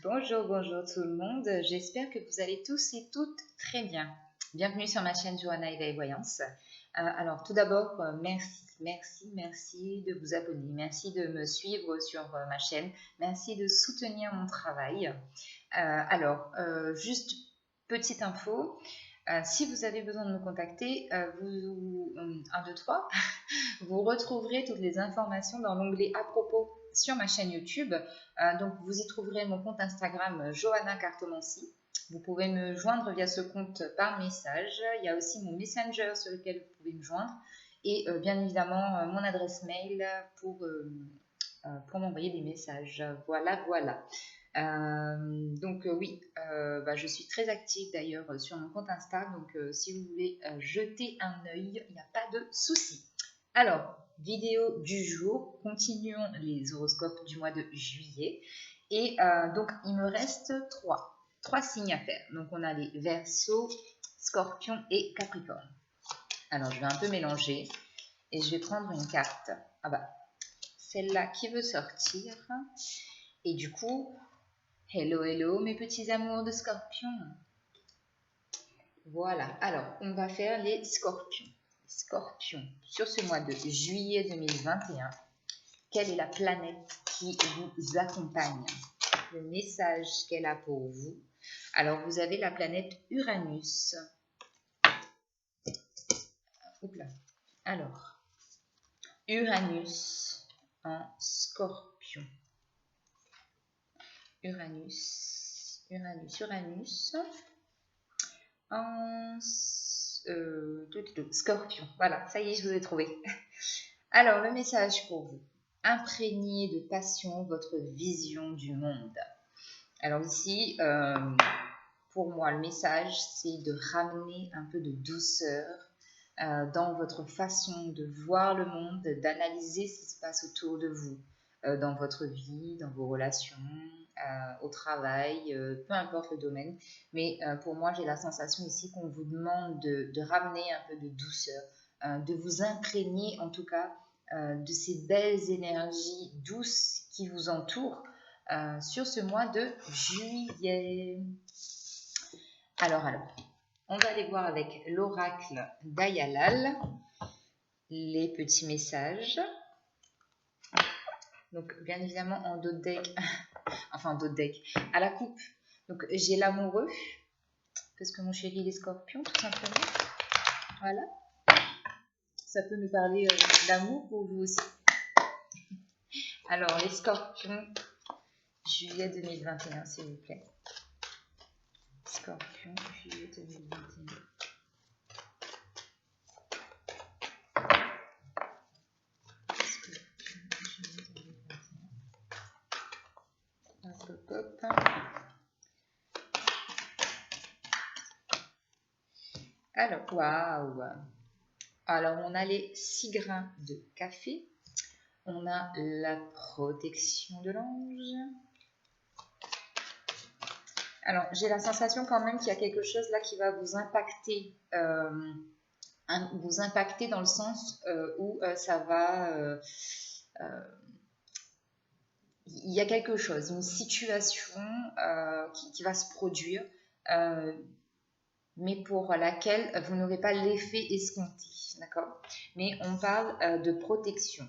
Bonjour, bonjour tout le monde. J'espère que vous allez tous et toutes très bien. Bienvenue sur ma chaîne Johanna Éveil Voyance. Alors tout d'abord, merci de vous abonner. Merci de me suivre sur ma chaîne. Merci de soutenir mon travail. Juste petite info. Si vous avez besoin de me contacter, 1, 2, 3, vous retrouverez toutes les informations dans l'onglet à propos sur ma chaîne YouTube. Donc vous y trouverez mon compte Instagram Johanna Cartomancie. Vous pouvez me joindre via ce compte par message. Il y a aussi mon Messenger sur lequel vous pouvez me joindre. Et bien évidemment mon adresse mail pour m'envoyer des messages. Voilà. Je suis très active d'ailleurs sur mon compte Insta. Donc si vous voulez jeter un œil, il n'y a pas de souci. Alors, vidéo du jour, continuons les horoscopes du mois de juillet. Et donc, il me reste trois signes à faire. Donc, on a les Verseaux, Scorpion et Capricorne. Alors, je vais un peu mélanger et je vais prendre une carte. Celle-là qui veut sortir. Et du coup, hello mes petits amours de Scorpion. Voilà, alors, on va faire les Scorpions. Scorpion, sur ce mois de juillet 2021, quelle est la planète qui vous accompagne? Le message qu'elle a pour vous. Alors, vous avez la planète Uranus. Alors, Uranus en Scorpion. Uranus en Scorpion. Voilà, ça y est, je vous ai trouvé. Alors, le message pour vous. Imprégnez de passion votre vision du monde. Alors ici, pour moi, le message, c'est de ramener un peu de douceur dans votre façon de voir le monde, d'analyser ce qui se passe autour de vous, dans votre vie, dans vos relations, au travail, peu importe le domaine. Mais pour moi, j'ai la sensation ici qu'on vous demande de ramener un peu de douceur, de vous imprégner en tout cas de ces belles énergies douces qui vous entourent sur ce mois de juillet. Alors, on va aller voir avec l'oracle d'Ayalal les petits messages. Donc, bien évidemment, en dos de deck, à la coupe. Donc, j'ai l'amoureux, parce que mon chéri, il est Scorpion, tout simplement. Voilà. Ça peut nous parler d'amour pour vous aussi. Alors, les Scorpions, juillet 2021, s'il vous plaît. Scorpion, juillet 2021. Alors, waouh! Alors, on a les 6 grains de café. On a la protection de l'ange. Alors, j'ai la sensation quand même qu'il y a quelque chose là qui va vous impacter. Vous impacter dans le sens où ça va... il y a quelque chose, une situation qui va se produire, mais pour laquelle vous n'aurez pas l'effet escompté, d'accord? Mais on parle de protection.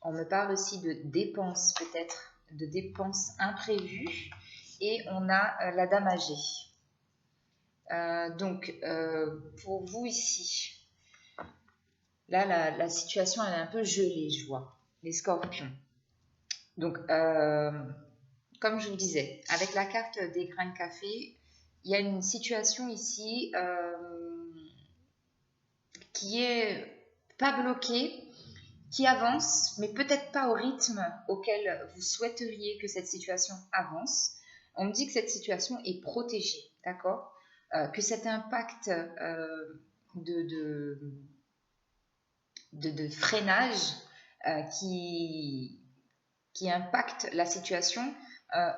On me parle aussi de dépenses, peut-être, de dépenses imprévues. Et on a la dame âgée. Pour vous ici, là, la situation, elle est un peu gelée, je vois, les Scorpions. Donc, comme je vous disais, avec la carte des grains de café, il y a une situation ici qui est pas bloquée, qui avance, mais peut-être pas au rythme auquel vous souhaiteriez que cette situation avance. On me dit que cette situation est protégée, d'accord ? Que cet impact de freinage qui impacte la situation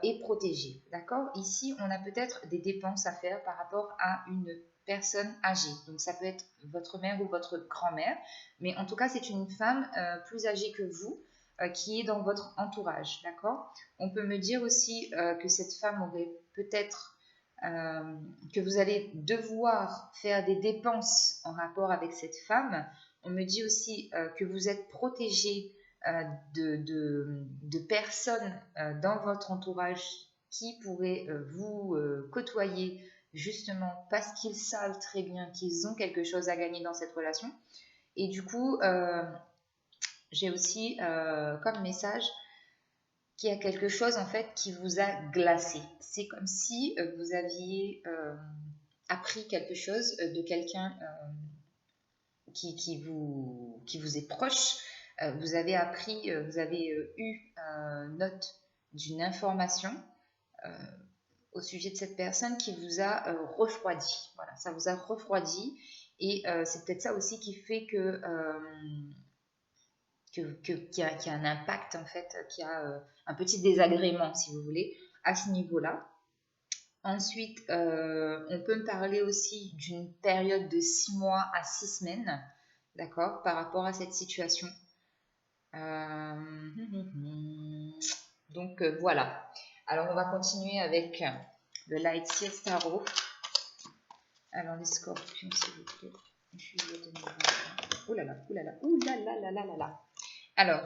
est protégé, d'accord ? Ici, on a peut-être des dépenses à faire par rapport à une personne âgée. Donc, ça peut être votre mère ou votre grand-mère, mais en tout cas, c'est une femme plus âgée que vous qui est dans votre entourage, d'accord? On peut me dire aussi que cette femme aurait peut-être, que vous allez devoir faire des dépenses en rapport avec cette femme. On me dit aussi que vous êtes protégé de personnes dans votre entourage qui pourraient vous côtoyer justement parce qu'ils savent très bien qu'ils ont quelque chose à gagner dans cette relation. Et du coup, j'ai aussi comme message qu'il y a quelque chose en fait qui vous a glacé. C'est comme si vous aviez appris quelque chose de quelqu'un qui vous est proche. Vous avez appris, vous avez eu note d'une information au sujet de cette personne qui vous a refroidi. Voilà, ça vous a refroidi. Et c'est peut-être ça aussi qui fait qu'il y a un impact, en fait, qu'il y a un petit désagrément, si vous voulez, à ce niveau-là. Ensuite, on peut me parler aussi d'une période de 6 mois à 6 semaines, d'accord, par rapport à cette situation. Donc, voilà. Alors, on va continuer avec le Light Seals Tarot. Alors, les scorpions, s'il vous plaît. Juillet 2021. Ouh là là, ouh là là, ouh là là là là là là. Alors,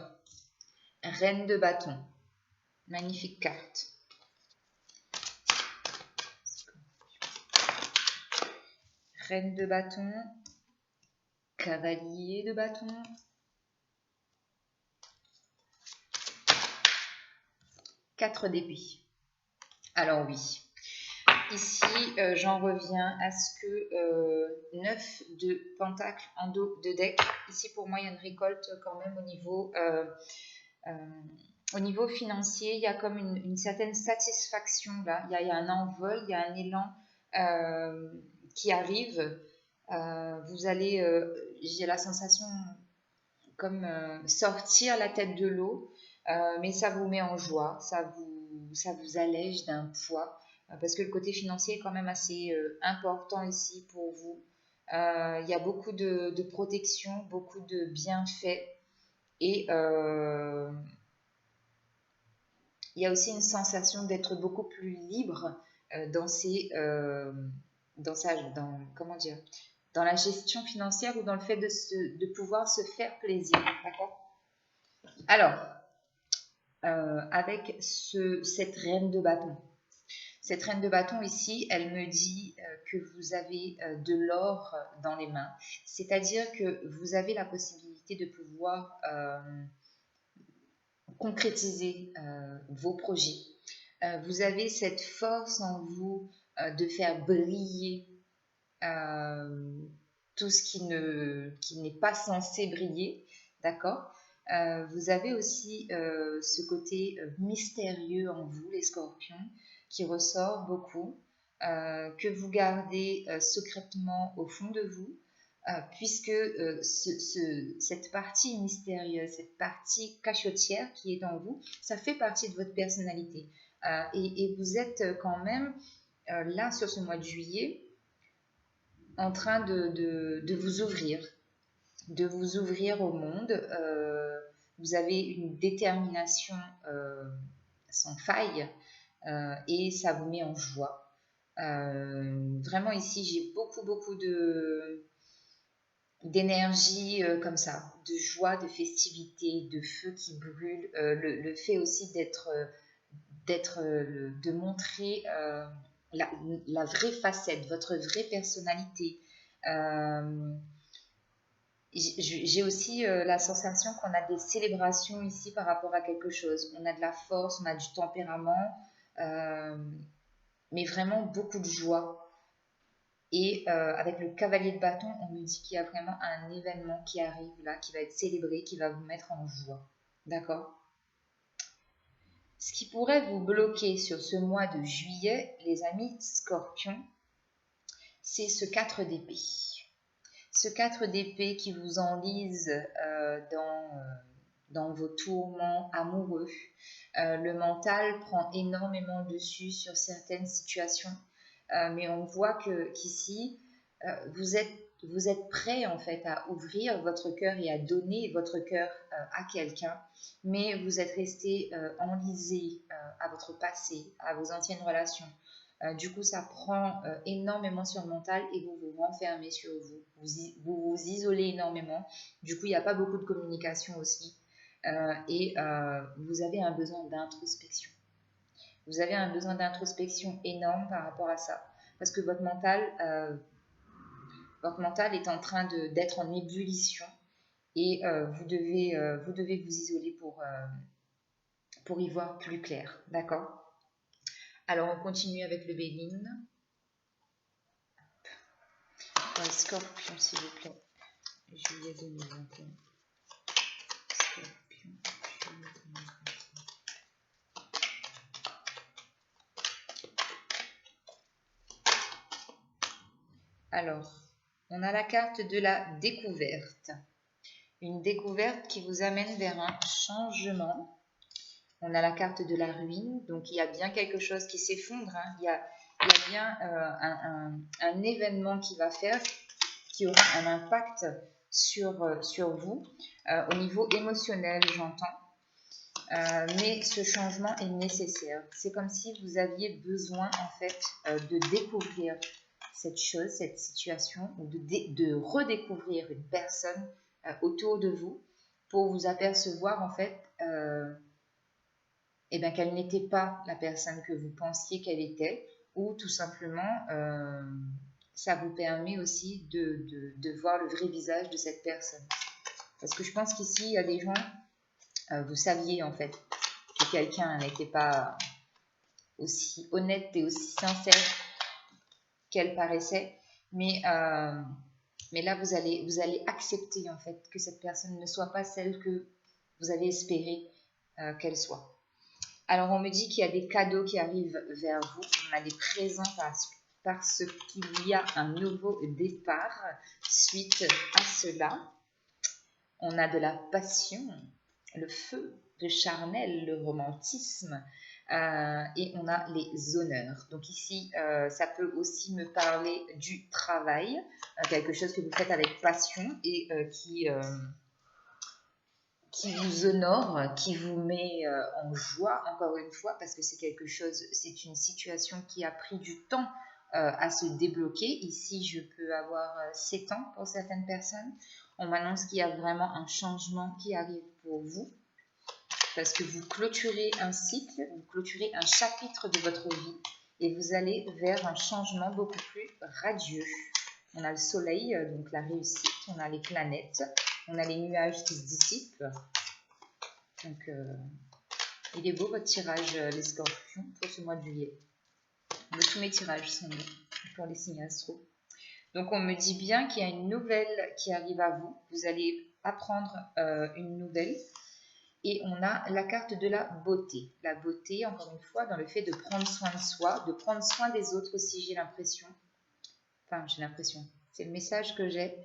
Reine de bâton. Magnifique carte. Reine de bâton. Cavalier de bâton. Quatre d'épée. Alors oui. Ici, j'en reviens à ce que 9 de pentacle en dos de deck. Ici, pour moi, il y a une récolte quand même au niveau financier. Il y a comme une certaine satisfaction là. Il y a un envol, il y a un élan qui arrive. Vous allez, j'ai la sensation comme sortir la tête de l'eau, mais ça vous met en joie, ça vous allège d'un poids. Parce que le côté financier est quand même assez important ici pour vous. Il y a beaucoup de protection, beaucoup de bienfaits et il y a aussi une sensation d'être beaucoup plus libre comment dire, dans la gestion financière ou dans le fait de pouvoir se faire plaisir. D'accord ? Alors, avec cette reine de bâton. Cette reine de bâton ici, elle me dit que vous avez de l'or dans les mains. C'est-à-dire que vous avez la possibilité de pouvoir concrétiser vos projets. Vous avez cette force en vous de faire briller tout ce qui n'est pas censé briller. D'accord ? Vous avez aussi ce côté mystérieux en vous, les scorpions, qui ressort beaucoup, que vous gardez secrètement au fond de vous, puisque cette partie mystérieuse, cette partie cachotière qui est en vous, ça fait partie de votre personnalité. Et vous êtes quand même là, sur ce mois de juillet, en train de vous ouvrir au monde. Vous avez une détermination sans faille et ça vous met en joie. Vraiment ici, j'ai beaucoup d'énergie comme ça, de joie, de festivité, de feu qui brûle. Le fait aussi de montrer la vraie facette, votre vraie personnalité. J'ai aussi la sensation qu'on a des célébrations ici par rapport à quelque chose. On a de la force, on a du tempérament, mais vraiment beaucoup de joie. Et avec le cavalier de bâton, on me dit qu'il y a vraiment un événement qui arrive là, qui va être célébré, qui va vous mettre en joie. D'accord ? Ce qui pourrait vous bloquer sur ce mois de juillet, les amis scorpions, c'est ce 4 d'épée. Ce 4 d'épée qui vous enlise dans vos tourments amoureux. Le mental prend énormément le dessus sur certaines situations. Mais on voit qu'ici, vous êtes vous êtes prêt en fait à ouvrir votre cœur et à donner votre cœur à quelqu'un, mais vous êtes resté enlisé à votre passé, à vos anciennes relations. Du coup, ça prend énormément sur le mental et vous vous renfermez sur vous. Vous vous isolez énormément. Du coup, il n'y a pas beaucoup de communication aussi. Vous avez un besoin d'introspection. Vous avez un besoin d'introspection énorme par rapport à ça. Parce que votre mental est en train d'être en ébullition et vous devez vous isoler pour y voir plus clair. D'accord? Alors, on continue avec le Bénin. Scorpion, s'il vous plaît. Juillet 2021. Scorpion, juillet 2021. Alors, on a la carte de la découverte. Une découverte qui vous amène vers un changement. On a la carte de la ruine, donc il y a bien quelque chose qui s'effondre. Hein. Il y a bien un événement qui va faire, qui aura un impact sur vous, au niveau émotionnel, j'entends. Mais ce changement est nécessaire. C'est comme si vous aviez besoin, en fait, de découvrir cette chose, cette situation, ou de redécouvrir une personne autour de vous pour vous apercevoir, en fait, qu'elle n'était pas la personne que vous pensiez qu'elle était, ou tout simplement, ça vous permet aussi de voir le vrai visage de cette personne. Parce que je pense qu'ici, il y a des gens, vous saviez en fait que quelqu'un n'était pas aussi honnête et aussi sincère qu'elle paraissait, mais là, vous allez accepter en fait que cette personne ne soit pas celle que vous avez espéré qu'elle soit. Alors, on me dit qu'il y a des cadeaux qui arrivent vers vous. On a des présents parce qu'il y a un nouveau départ suite à cela. On a de la passion, le feu, le charnel, le romantisme et on a les honneurs. Donc ici, ça peut aussi me parler du travail, quelque chose que vous faites avec passion et qui vous honore, qui vous met en joie, encore une fois, parce que c'est une situation qui a pris du temps à se débloquer. Ici, je peux avoir 7 ans pour certaines personnes. On m'annonce qu'il y a vraiment un changement qui arrive pour vous, parce que vous clôturez un cycle, vous clôturez un chapitre de votre vie, et vous allez vers un changement beaucoup plus radieux. On a le soleil, donc la réussite, on a les planètes, on a les nuages qui se dissipent. Donc, il est beau votre tirage, les scorpions, pour ce mois de juillet. Mais tous mes tirages sont bons pour les signes astro. Donc, on me dit bien qu'il y a une nouvelle qui arrive à vous. Vous allez apprendre une nouvelle. Et on a la carte de la beauté. La beauté, encore une fois, dans le fait de prendre soin de soi, de prendre soin des autres aussi, j'ai l'impression. Enfin, j'ai l'impression. C'est le message que j'ai.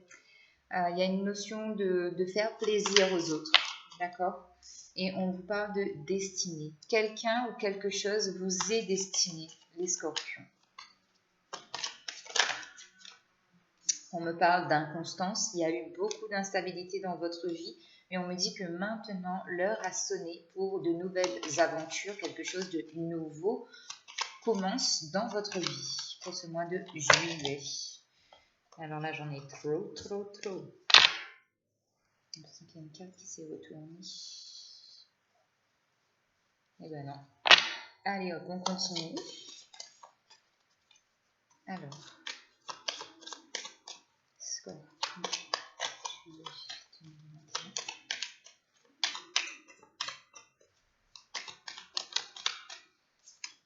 Il y a une notion de faire plaisir aux autres. D'accord ? Et on vous parle de destinée. Quelqu'un ou quelque chose vous est destiné, les scorpions. On me parle d'inconstance. Il y a eu beaucoup d'instabilité dans votre vie. Mais on me dit que maintenant, l'heure a sonné pour de nouvelles aventures. Quelque chose de nouveau commence dans votre vie pour ce mois de juillet. Alors là, j'en ai trop. Je sens qu'il y a une carte qui s'est retournée. Eh ben non. Allez hop, on continue. Alors.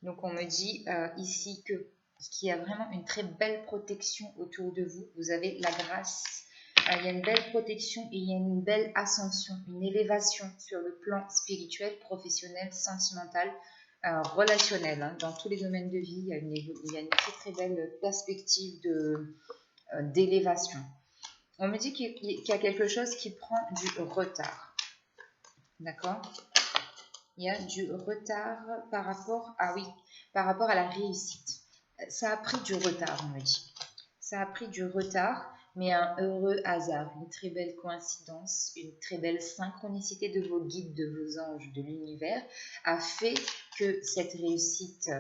Donc on me dit ici qu'il y a vraiment une très belle protection autour de vous. Vous avez la grâce. Il y a une belle protection et il y a une belle ascension, une élévation sur le plan spirituel, professionnel, sentimental, relationnel. Hein. Dans tous les domaines de vie, il y a une très très belle perspective d'élévation. On me dit qu'il y a quelque chose qui prend du retard. D'accord ? Il y a du retard par rapport à la réussite. Ça a pris du retard, on me dit. Ça a pris du retard mais un heureux hasard, une très belle coïncidence, une très belle synchronicité de vos guides, de vos anges, de l'univers, a fait que cette réussite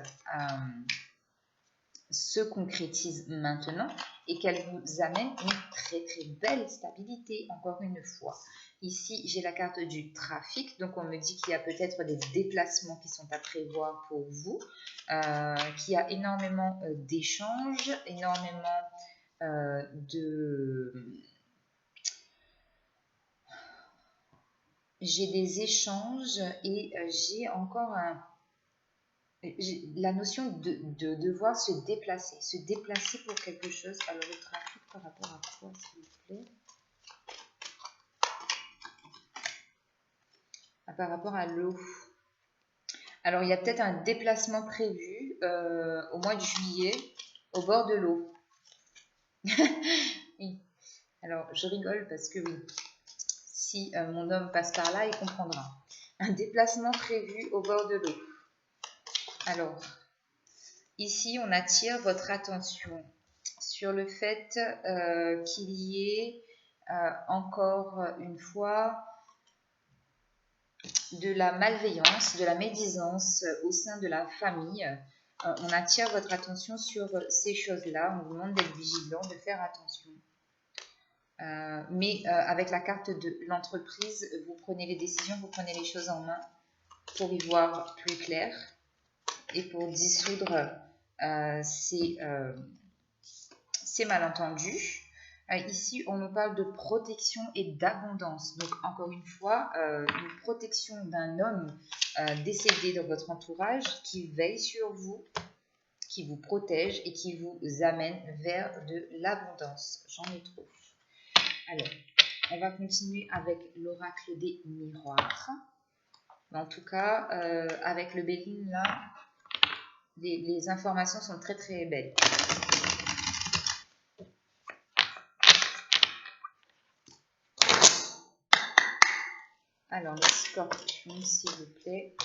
se concrétise maintenant et qu'elle vous amène une très très belle stabilité, encore une fois. Ici, j'ai la carte du trafic, donc on me dit qu'il y a peut-être des déplacements qui sont à prévoir pour vous, qu'il y a énormément d'échanges, énormément j'ai des échanges et j'ai encore la notion de devoir se déplacer pour quelque chose. Alors le trafic par rapport à quoi, s'il vous plaît? Par rapport à l'eau. Alors il y a peut-être un déplacement prévu au mois de juillet au bord de l'eau. Oui. Alors je rigole parce que oui, si mon homme passe par là, il comprendra. Un déplacement prévu au bord de l'eau. Alors, ici, on attire votre attention sur le fait qu'il y ait encore une fois de la malveillance, de la médisance au sein de la famille. On attire votre attention sur ces choses-là. On vous demande d'être vigilant, de faire attention. Mais avec la carte de l'entreprise, vous prenez les décisions, vous prenez les choses en main pour y voir plus clair et pour dissoudre ces malentendus. Ici, on nous parle de protection et d'abondance. Donc, encore une fois, une protection d'un homme décédé dans votre entourage qui veille sur vous, qui vous protège et qui vous amène vers de l'abondance. J'en ai trop. Alors, on va continuer avec l'oracle des miroirs. En tout cas, avec le Béline là, les informations sont très très belles. Alors, les scorpions, s'il vous plaît.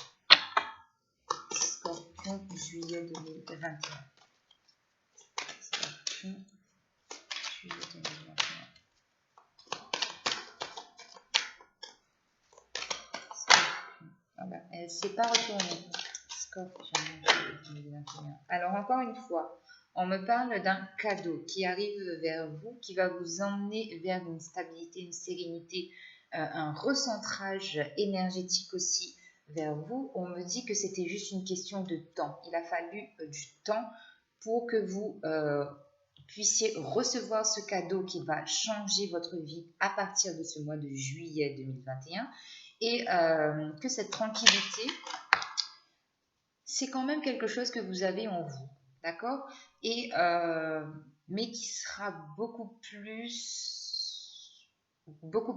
Scorpion, juillet 2021. Scorpion, juillet 2021. Scorpion. Voilà, elle ne s'est pas retournée. Scorpion, juillet 2021. Alors, encore une fois, on me parle d'un cadeau qui arrive vers vous, qui va vous emmener vers une stabilité, une sérénité, un recentrage énergétique aussi vers vous. On me dit que c'était juste une question de temps. Il a fallu du temps pour que vous puissiez recevoir ce cadeau qui va changer votre vie à partir de ce mois de juillet 2021 et que cette tranquillité, c'est quand même quelque chose que vous avez en vous, d'accord? Et mais qui sera beaucoup plus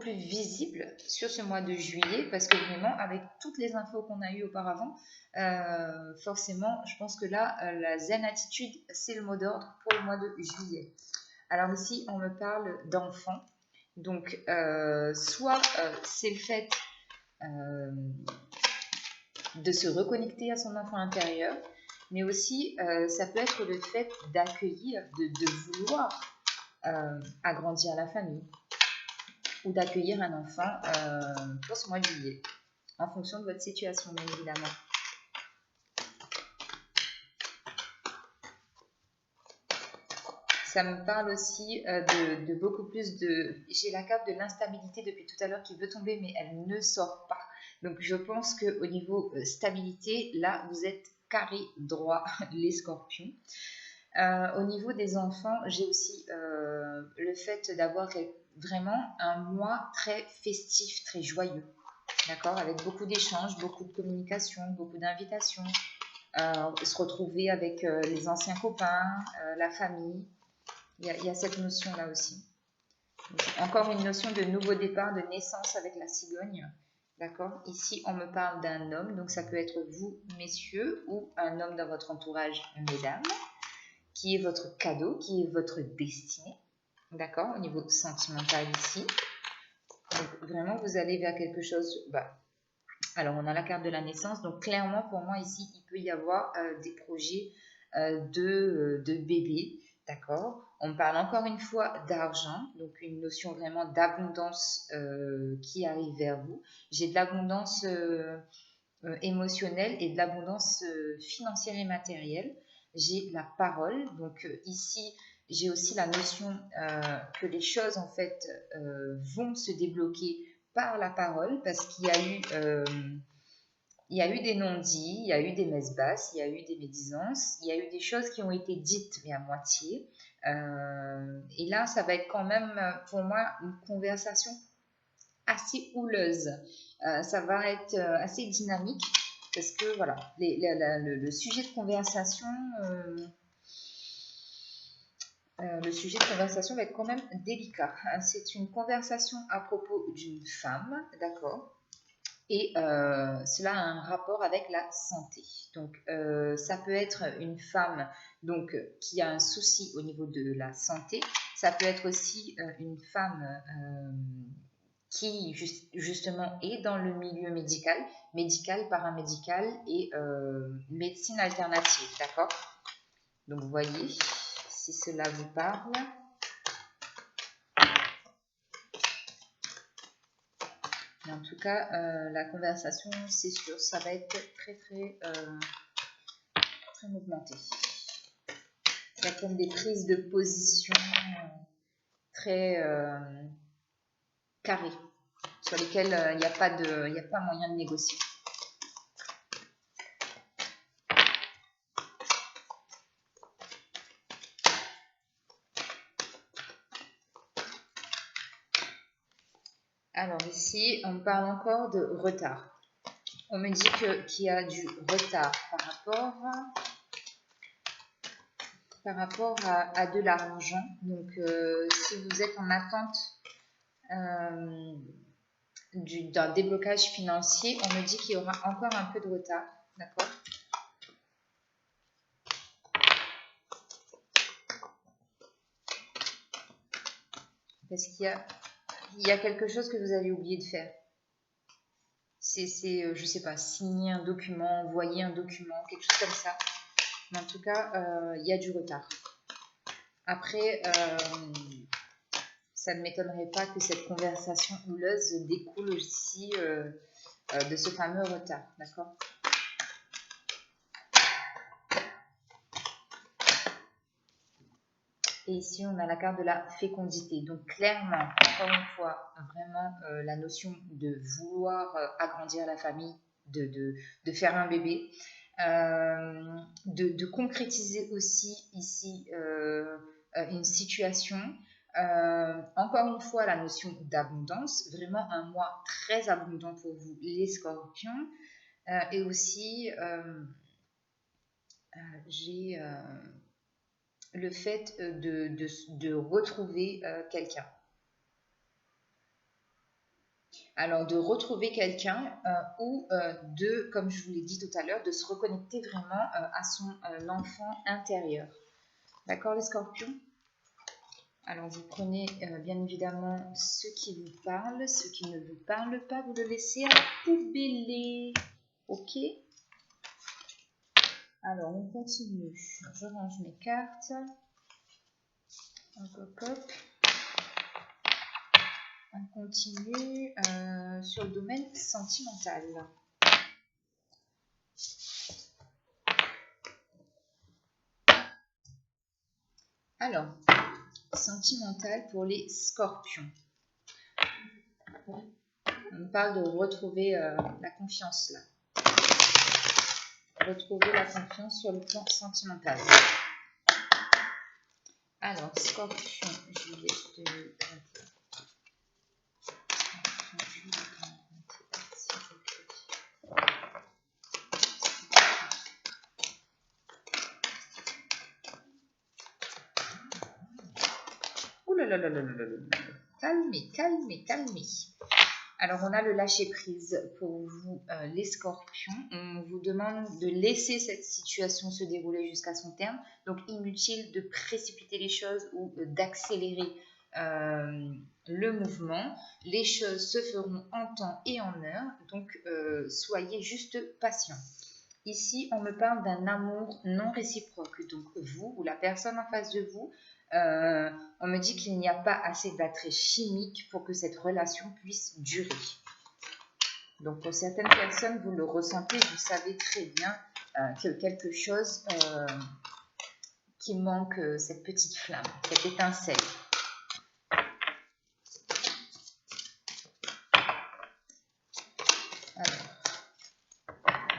visible sur ce mois de juillet parce que vraiment avec toutes les infos qu'on a eues auparavant, forcément je pense que là la zen attitude c'est le mot d'ordre pour le mois de juillet. Alors ici on me parle d'enfants, donc soit c'est le fait de se reconnecter à son enfant intérieur, mais aussi ça peut être le fait d'accueillir, de vouloir agrandir la famille ou d'accueillir un enfant pour ce mois de juillet, en fonction de votre situation, bien évidemment. Ça me parle aussi de beaucoup plus de... J'ai la carte de l'instabilité depuis tout à l'heure qui veut tomber, mais elle ne sort pas. Donc, je pense qu'au niveau stabilité, là, vous êtes carré droit, les scorpions. Au niveau des enfants, j'ai aussi le fait d'avoir vraiment un mois très festif, très joyeux. D'accord, avec beaucoup d'échanges, beaucoup de communication, beaucoup d'invitations, se retrouver avec les anciens copains, la famille. Il y a cette notion-là aussi. Donc, encore une notion de nouveau départ, de naissance avec la cigogne. D'accord. Ici, on me parle d'un homme, donc ça peut être vous, messieurs, ou un homme dans votre entourage, mesdames, qui est votre cadeau, qui est votre destinée. D'accord, au niveau sentimental ici. Donc, vraiment, vous allez vers quelque chose... alors, on a la carte de la naissance. Donc, clairement, pour moi, ici, il peut y avoir des projets de bébés. d'accord? On me parle encore une fois d'argent, donc une notion vraiment d'abondance qui arrive vers vous. J'ai de l'abondance émotionnelle et de l'abondance financière et matérielle. J'ai la parole, donc ici j'ai aussi la notion que les choses en fait vont se débloquer par la parole parce qu'il y a eu des non-dits, il y a eu des messes basses, il y a eu des médisances, il y a eu des choses qui ont été dites mais à moitié. Et là, ça va être quand même pour moi une conversation assez houleuse. Ça va être assez dynamique parce que voilà, le sujet de conversation, va être quand même délicat. C'est une conversation à propos d'une femme, d'accord? Et cela a un rapport avec la santé. Donc, ça peut être une femme donc, qui a un souci au niveau de la santé. Ça peut être aussi une femme qui justement est dans le milieu médical, paramédical et médecine alternative, d'accord? Donc, vous voyez, si cela vous parle. Mais en tout cas, la conversation, c'est sûr, ça va être très mouvementé. Il y a comme des prises de position très carrées, sur lesquelles il n'y a pas moyen de négocier. Alors ici, on parle encore de retard. On me dit qu'il y a du retard par rapport à de l'argent. Donc, si vous êtes en attente d'un déblocage financier, on me dit qu'il y aura encore un peu de retard, d'accord? Parce qu'il y a quelque chose que vous avez oublié de faire. C'est je sais pas, signer un document, envoyer un document, quelque chose comme ça. Mais en tout cas, il y a du retard. Après, ça ne m'étonnerait pas que cette conversation houleuse découle aussi de ce fameux retard, d'accord? Et ici, on a la carte de la fécondité. Donc, clairement, encore une fois, vraiment la notion de vouloir agrandir la famille, de faire un bébé, de concrétiser aussi ici une situation. Encore une fois, la notion d'abondance, vraiment un mois très abondant pour vous, les scorpions. Et aussi, j'ai le fait de retrouver quelqu'un. Alors, de retrouver quelqu'un ou comme je vous l'ai dit tout à l'heure, de se reconnecter vraiment à son enfant intérieur. D'accord, les scorpions? Alors, vous prenez bien évidemment ce qui vous parle, ce qui ne vous parle pas, vous le laissez à la poubelle. Ok? Alors, on continue. Je range mes cartes. Hop, hop, hop. On continue sur le domaine sentimental. Alors, sentimental pour les scorpions. On parle de retrouver la confiance là. Retrouver la confiance sur le plan sentimental. Alors, scorpion, juillet 2021. Ouh là là là là là là là. Calmez, calmez, calmez. Alors, on a le lâcher-prise pour vous, les scorpions. On vous demande de laisser cette situation se dérouler jusqu'à son terme. Donc, inutile de précipiter les choses ou d'accélérer le mouvement. Les choses se feront en temps et en heure. Donc, soyez juste patient. Ici, on me parle d'un amour non réciproque. Donc, vous ou la personne en face de vous, on me dit qu'il n'y a pas assez d'attrait chimique pour que cette relation puisse durer. Donc, pour certaines personnes, vous le ressentez, vous savez très bien que quelque chose qui manque, cette petite flamme, cette étincelle. Alors,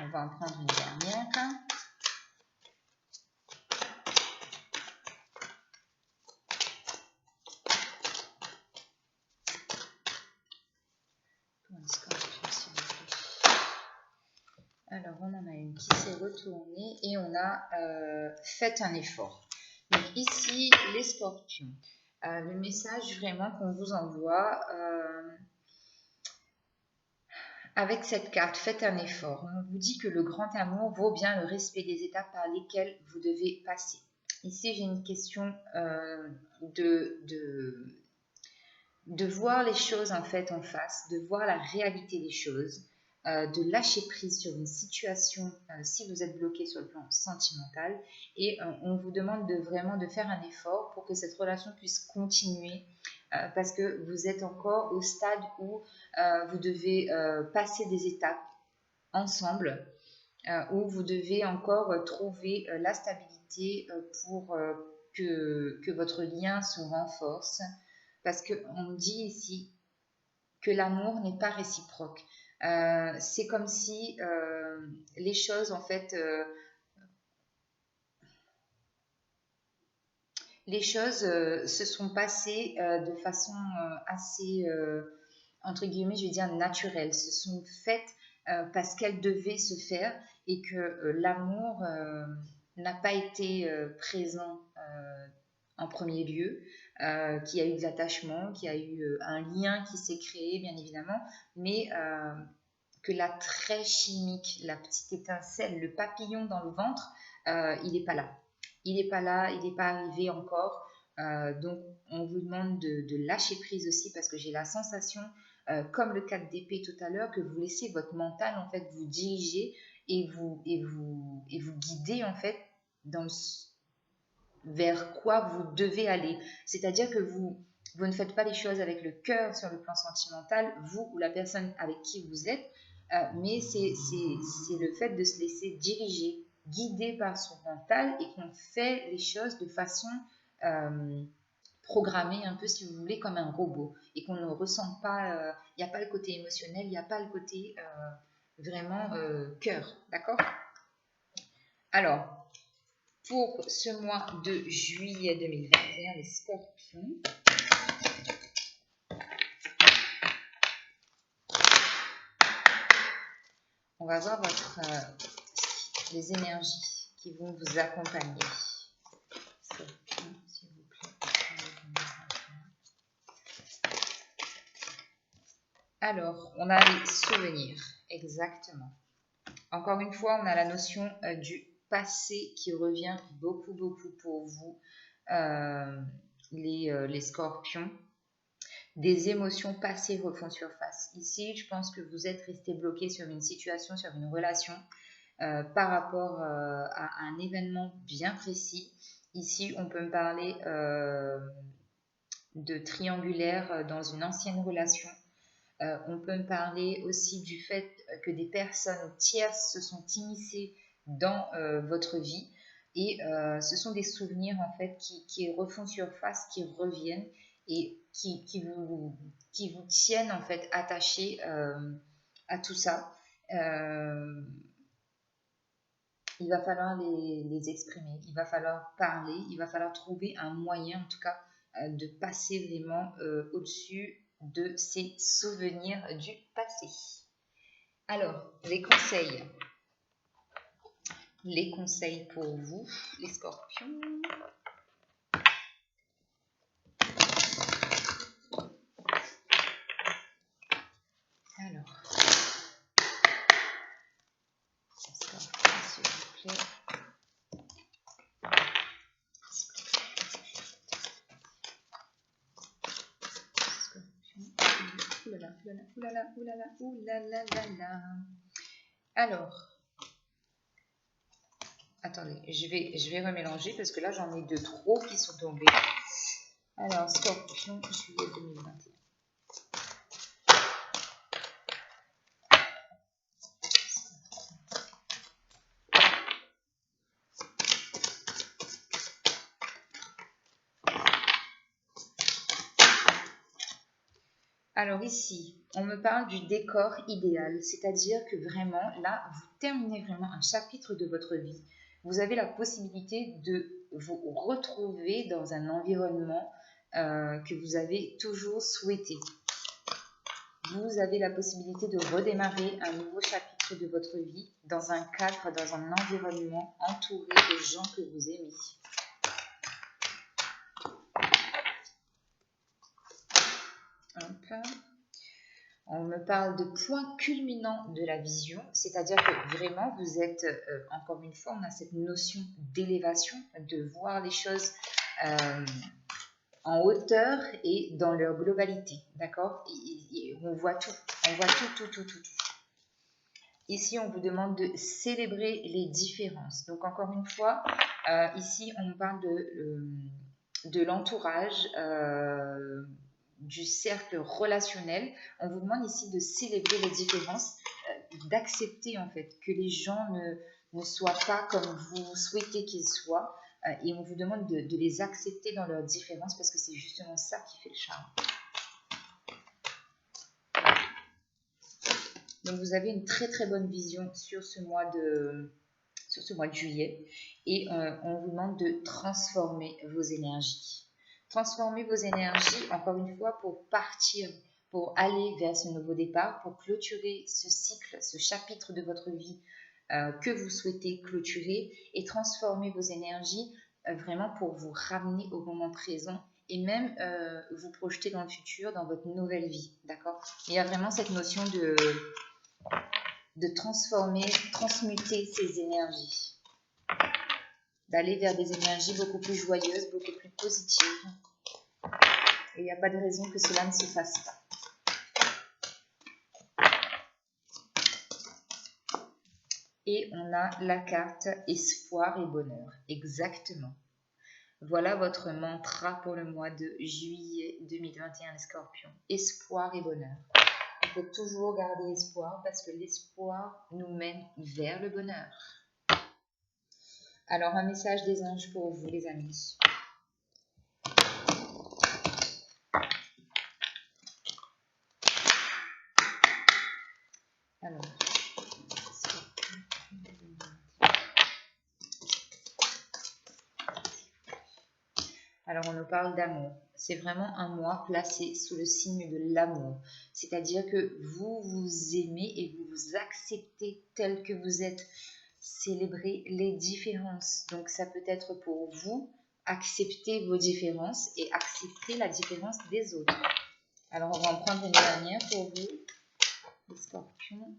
on va en prendre une dernière. Alors, on en a une qui s'est retournée et on a fait un effort. Donc ici, les scorpions. Le message vraiment qu'on vous envoie avec cette carte, faites un effort. On vous dit que le grand amour vaut bien le respect des étapes par lesquelles vous devez passer. Ici, j'ai une question de voir les choses en fait en face, de voir la réalité des choses, de lâcher prise sur une situation si vous êtes bloqué sur le plan sentimental, et on vous demande vraiment de faire un effort pour que cette relation puisse continuer parce que vous êtes encore au stade où vous devez passer des étapes ensemble, où vous devez encore trouver la stabilité pour que votre lien se renforce, parce qu'on dit ici que l'amour n'est pas réciproque. C'est comme si les choses, en fait, les choses se sont passées de façon assez, entre guillemets, je vais dire naturelle, se sont faites parce qu'elles devaient se faire, et que l'amour n'a pas été présent en premier lieu, qu'il y a eu de l'attachement, qu'il y a eu un lien qui s'est créé, bien évidemment, mais que l'attrait chimique, la petite étincelle, le papillon dans le ventre, il n'est pas là. Il n'est pas là, il n'est pas arrivé encore. Donc, on vous demande de lâcher prise aussi, parce que j'ai la sensation, comme le 4 d'épée tout à l'heure, que vous laissez votre mental en fait vous diriger et vous guider en fait vers quoi vous devez aller. C'est-à-dire que vous ne faites pas les choses avec le cœur sur le plan sentimental, vous ou la personne avec qui vous êtes, mais c'est le fait de se laisser diriger, guider par son mental, et qu'on fait les choses de façon programmée, un peu si vous voulez, comme un robot, et qu'on ne ressent pas, il n'y a pas le côté émotionnel, il n'y a pas le côté vraiment cœur, d'accord? Alors, pour ce mois de juillet 2021, les scorpions. On va voir les énergies qui vont vous accompagner. Scorpion, s'il vous plaît. Alors, on a les souvenirs, exactement. Encore une fois, on a la notion du passé qui revient beaucoup pour vous, les scorpions. Des émotions passées refont surface. Ici, je pense que vous êtes resté bloqué sur une situation, sur une relation, par rapport à un événement bien précis. Ici, on peut me parler de triangulaire dans une ancienne relation. On peut me parler aussi du fait que des personnes tierces se sont immiscées dans votre vie, et ce sont des souvenirs en fait qui refont surface, qui reviennent, et qui vous tiennent en fait attachés à tout ça. Il va falloir les exprimer, il va falloir parler, il va falloir trouver un moyen en tout cas de passer vraiment au-dessus de ces souvenirs du passé. Alors, les conseils pour vous, les scorpions. Alors, scorpion, s'il vous plaît. Oulala. Alors, Attendez, je vais remélanger parce que là, j'en ai de trop qui sont tombés. Alors, Scorpion, juillet 2021. Alors ici, on me parle du décor idéal, c'est-à-dire que vraiment, là, vous terminez vraiment un chapitre de votre vie. Vous avez la possibilité de vous retrouver dans un environnement que vous avez toujours souhaité. Vous avez la possibilité de redémarrer un nouveau chapitre de votre vie dans un cadre, dans un environnement entouré de gens que vous aimez. Hop. On me parle de points culminants de la vision, c'est-à-dire que vraiment vous êtes, encore une fois, on a cette notion d'élévation, de voir les choses en hauteur et dans leur globalité, d'accord? On voit tout, tout. Ici, on vous demande de célébrer les différences. Donc, encore une fois, ici, on me parle de l'entourage, du cercle relationnel. On vous demande ici de célébrer les différences, d'accepter en fait que les gens ne soient pas comme vous souhaitez qu'ils soient, et on vous demande de les accepter dans leurs différences parce que c'est justement ça qui fait le charme. Donc vous avez une très très bonne vision sur ce mois de juillet et on vous demande de transformer vos énergies. Transformer vos énergies, encore une fois, pour partir, pour aller vers ce nouveau départ, pour clôturer ce cycle, ce chapitre de votre vie que vous souhaitez clôturer et transformer vos énergies vraiment pour vous ramener au moment présent et même vous projeter dans le futur, dans votre nouvelle vie, d'accord? Il y a vraiment cette notion de transformer, transmuter ces énergies, d'aller vers des énergies beaucoup plus joyeuses, beaucoup plus positives. Et il n'y a pas de raison que cela ne se fasse pas. Et on a la carte espoir et bonheur. Exactement. Voilà votre mantra pour le mois de juillet 2021, les scorpions. Espoir et bonheur. Il faut toujours garder espoir parce que l'espoir nous mène vers le bonheur. Alors, un message des anges pour vous, les amis. Alors, on nous parle d'amour. C'est vraiment un mois placé sous le signe de l'amour. C'est-à-dire que vous vous aimez et vous vous acceptez tel que vous êtes. Célébrez les différences. Donc, ça peut être pour vous, accepter vos différences et accepter la différence des autres. Alors, on va en prendre une dernière pour vous, les scorpions.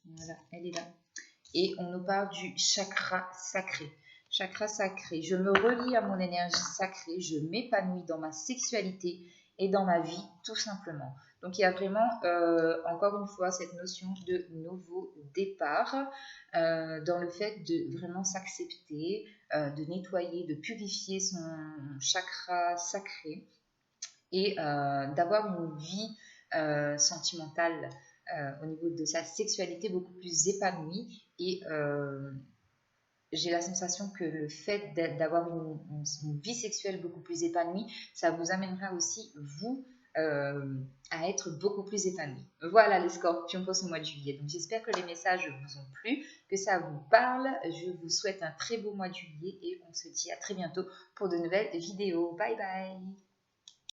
Voilà, elle est là. Et on nous parle du chakra sacré. Chakra sacré, je me relie à mon énergie sacrée, je m'épanouis dans ma sexualité et dans ma vie, tout simplement. Donc, il y a vraiment, encore une fois, cette notion de nouveau départ dans le fait de vraiment s'accepter, de nettoyer, de purifier son chakra sacré et d'avoir une vie sentimentale au niveau de sa sexualité beaucoup plus épanouie et j'ai la sensation que le fait d'avoir une vie sexuelle beaucoup plus épanouie, ça vous amènera aussi, vous, à être beaucoup plus épanoui. Voilà les scorpions pour ce mois de juillet. Donc j'espère que les messages vous ont plu, que ça vous parle. Je vous souhaite un très beau mois de juillet et on se dit à très bientôt pour de nouvelles vidéos. Bye bye!